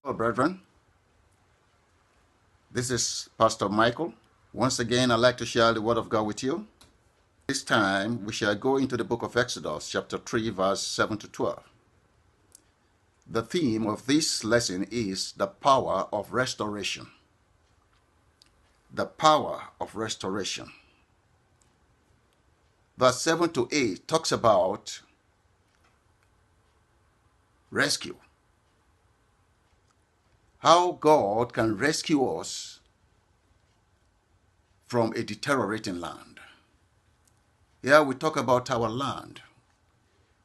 Hello, brethren. This is Pastor Michael. Once again, I'd like to share the Word of God with you. This time, we shall go into the book of Exodus, chapter 3, verse 7 to 12. The theme of this lesson is the power of restoration. The power of restoration. Verse 7 to 8 talks about rescue. How God can rescue us from a deteriorating land. Here we talk about our land.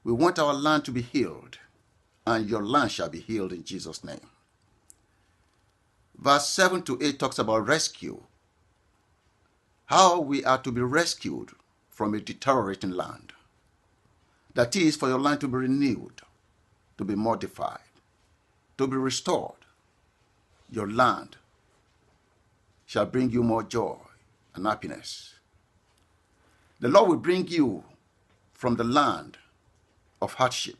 We want our land to be healed, and your land shall be healed in Jesus' name. Verse 7 to 8 talks about rescue. How we are to be rescued from a deteriorating land. That is, for your land to be renewed, to be modified, to be restored. Your land shall bring you more joy and happiness. The Lord will bring you from the land of hardship.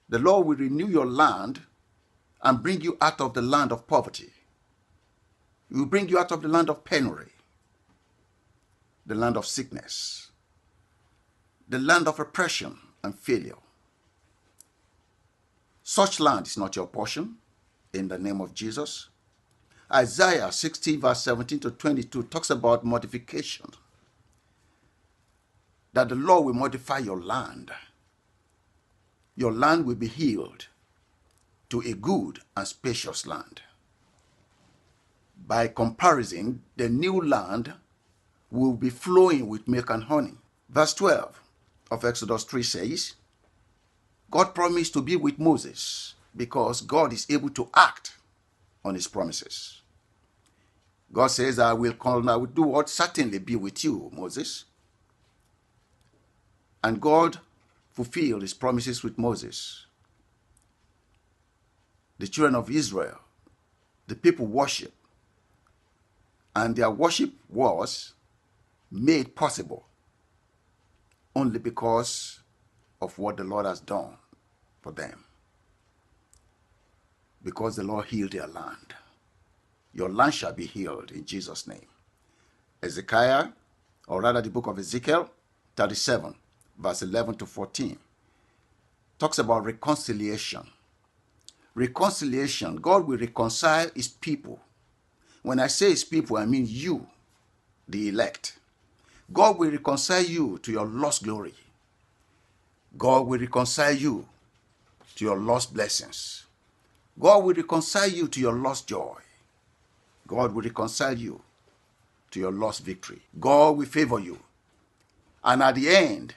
The Lord will renew your land and bring you out of the land of poverty. He will bring you out of the land of penury, the land of sickness, the land of oppression and failure. Such land is not your portion, in the name of Jesus. Isaiah 60 verse 17 to 22 talks about modification. That the Lord will modify your land. Your land will be healed to a good and spacious land. By comparison, the new land will be flowing with milk and honey. Verse 12 of Exodus 3 says, God promised to be with Moses because God is able to act on his promises. God says, I will do what? Certainly be with you, Moses. And God fulfilled his promises with Moses. The children of Israel, the people worship, and their worship was made possible only because of what the Lord has done for them. Because the Lord healed their land. Your land shall be healed in Jesus' name. Ezekiel, or rather the book of Ezekiel 37, verse 11 to 14, talks about reconciliation. Reconciliation. God will reconcile his people. When I say his people, I mean you, the elect. God will reconcile you to your lost glory. God will reconcile you to your lost blessings. God will reconcile you to your lost joy. God will reconcile you to your lost victory. God will favor you. And at the end,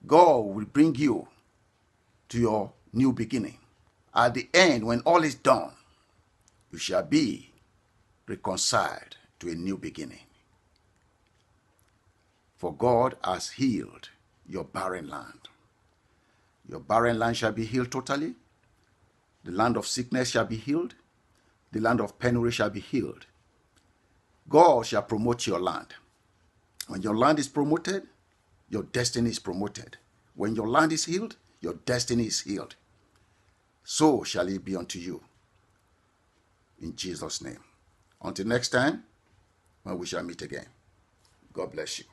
God will bring you to your new beginning. At the end, when all is done, you shall be reconciled to a new beginning. For God has healed your barren land. Your barren land shall be healed totally. The land of sickness shall be healed. The land of penury shall be healed. God shall promote your land. When your land is promoted, your destiny is promoted. When your land is healed, your destiny is healed. So shall it be unto you. In Jesus' name. Until next time, when we shall meet again. God bless you.